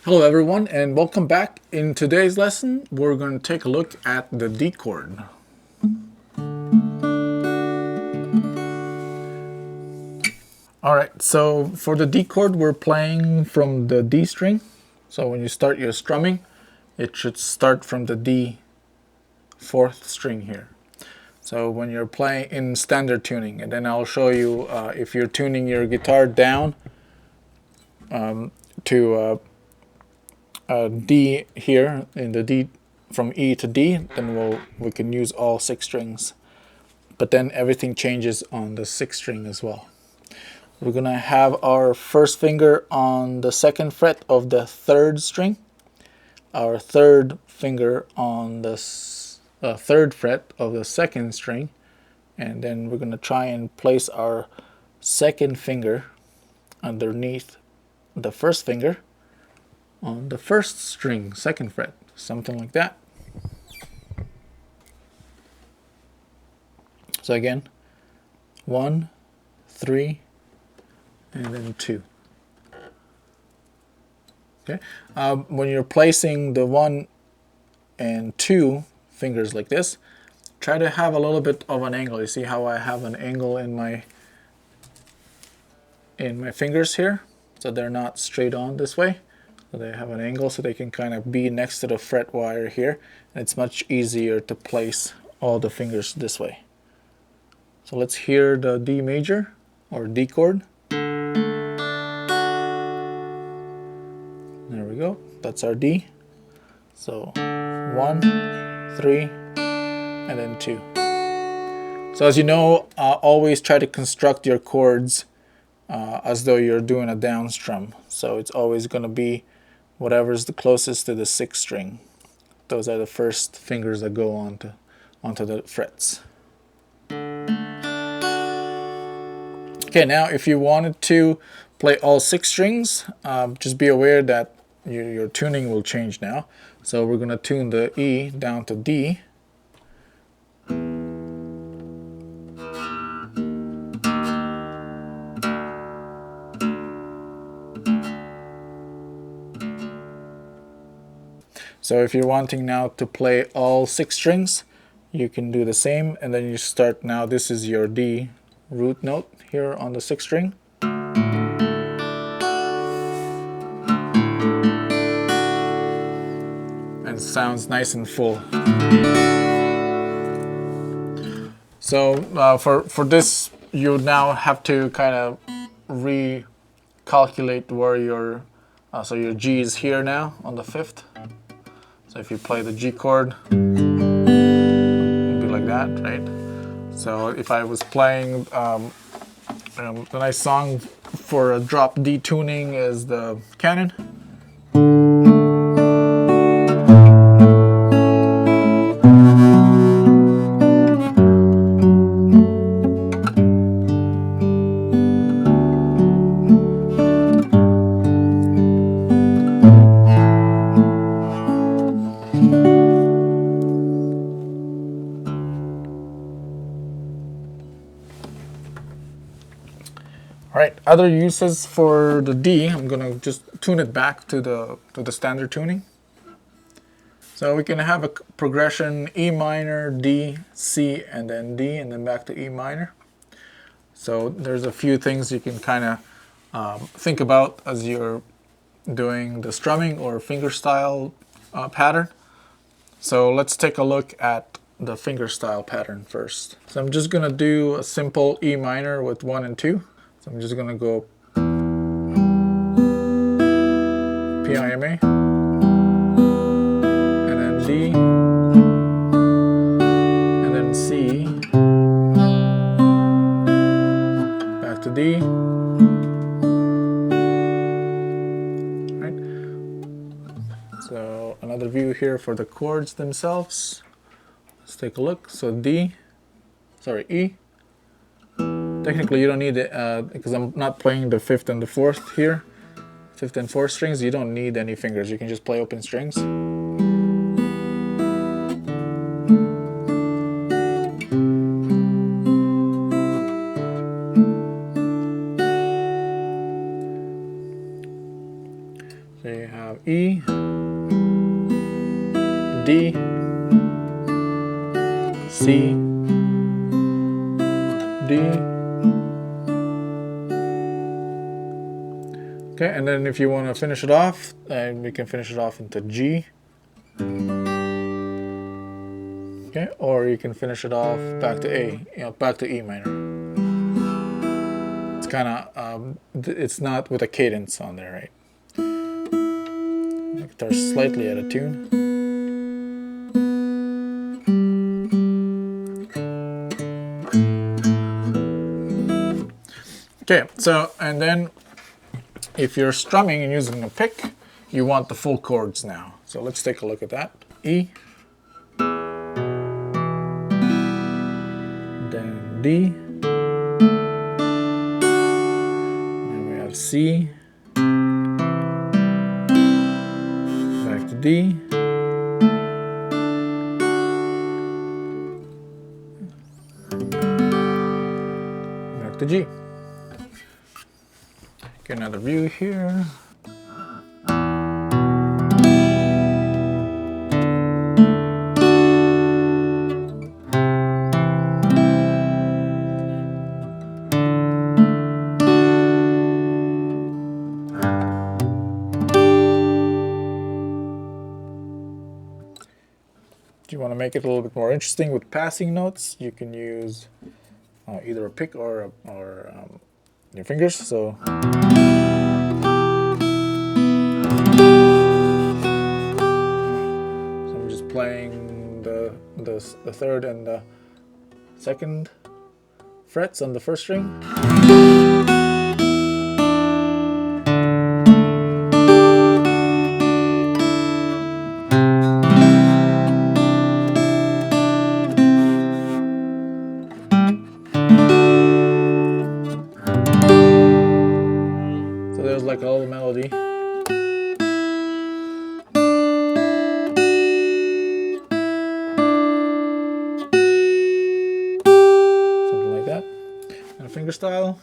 Hello everyone and welcome back. In today's lesson we're going to take a look at the D chord. Alright, so for the D chord we're playing from the D string. So when you start your strumming, it should start from the D fourth string here. So when you're playing in standard tuning, and then I'll show you if you're tuning your guitar down to D here in the D from E to D, then we can use all 6 strings. But then everything changes on the 6th string as well. We're gonna have our first finger on the 2nd fret of the 3rd string, our 3rd finger on the 3rd fret of the 2nd string, and then we're gonna try and place our 2nd finger underneath the 1st finger on the 1st string, 2nd fret, something like that. So again, 1, 3, and then 2. Okay. When you're placing the 1 and 2 fingers like this, try to have a little bit of an angle. You see how I have an angle in my fingers here, so they're not straight on this way. So they have an angle so they can kind of be next to the fret wire here, and it's much easier to place all the fingers this way. So let's hear the D major or D chord. There we go, that's our D. So 1, 3, and then 2. So as you know, always try to construct your chords as though you're doing a down strum. So it's always going to be whatever's the closest to the 6th string. Those are the first fingers that go onto the frets. Okay, now if you wanted to play all 6 strings, just be aware that your tuning will change now. So we're going to tune the E down to D. So if you're wanting now to play all 6 strings, you can do the same, and then you start now. This is your D root note here on the 6th string. And it sounds nice and full. So for this, you now have to kind of recalculate where your so your G is here now on the 5th. So if you play the G chord, it'd be like that, right? So if I was playing, the nice song for a drop D tuning is the Canon. Alright, other uses for the D, I'm gonna just tune it back to the standard tuning. So we can have a progression E minor, D, C, and then D, and then back to E minor. So there's a few things you can kind of think about as you're doing the strumming or fingerstyle pattern. So let's take a look at the fingerstyle pattern first. So I'm just gonna do a simple E minor with 1 and 2. So I'm just going to go P, I, M, A, and then D, and then C, back to D. Right. So another view here for the chords themselves. Let's take a look. So E. Technically you don't need it because I'm not playing the 5th and the 4th here. 5th and 4th strings, you don't need any fingers. You can just play open strings. So you have E, D, C, D. Okay, and then if you want to finish it off, we can finish it off into G. Okay, or you can finish it off back to A, back to E minor. It's kind of, it's not with a cadence on there, right? The guitar's slightly out of tune. Okay, so, and then if you're strumming and using a pick, you want the full chords now. So let's take a look at that. E, then D, then we have C, back to D, back to G. Get another view here. If you want to make it a little bit more interesting with passing notes, you can use either a pick or your fingers. So I'm just playing the third and the second frets on the first string. So there's like a little melody. Something like that. And a fingerstyle.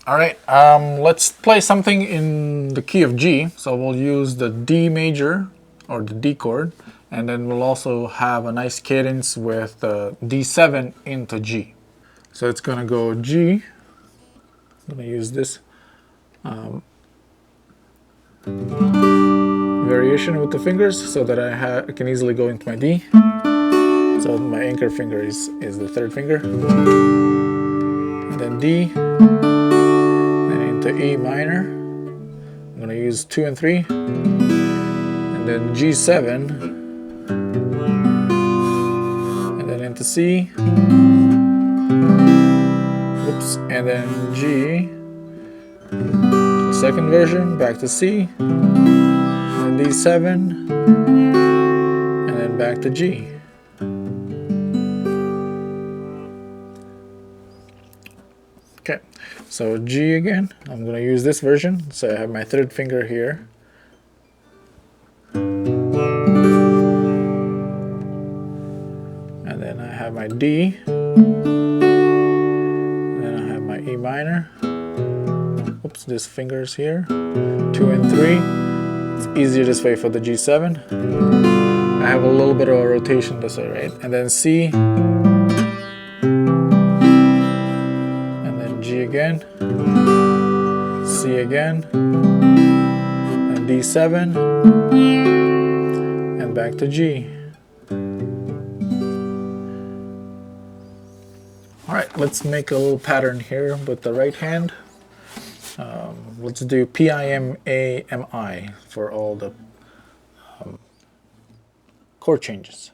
All right, let's play something in the key of G. So we'll use the D major or the D chord, and then we'll also have a nice cadence with the D7 into G. So it's gonna go G. I'm gonna use this variation with the fingers so that I can easily go into my D. So my anchor finger is the third finger, and then D. To E minor. I'm going to use 2 and 3, and then G7, and then into C, whoops, and then G, the second version, back to C, and then D7, and then back to G. Okay, so G again, I'm going to use this version. So I have my third finger here. And then I have my D. And then I have my E minor. Oops, this finger's here. 2 and 3. It's easier this way for the G7. I have a little bit of a rotation this way, right? And then C. G again, C again, and D7, and back to G. All right, let's make a little pattern here with the right hand. Let's do P-I-M-A-M-I for all the chord changes.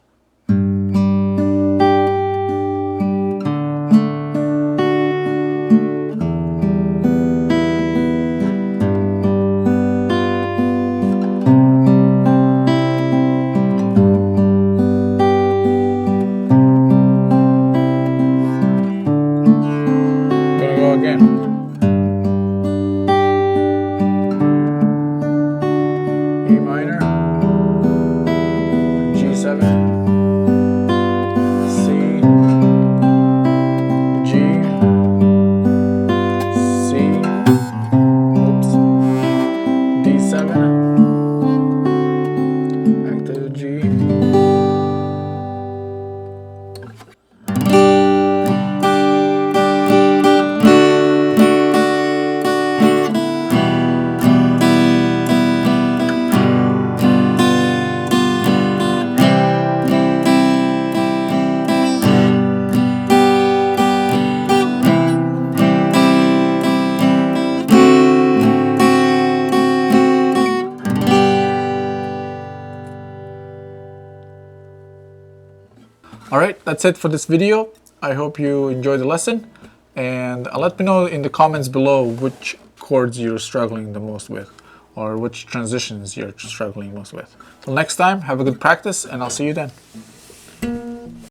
that's it for this video. I hope you enjoyed the lesson, and let me know in the comments below which chords you're struggling the most with, or which transitions you're struggling most with. Till next time, have a good practice, and I'll see you then.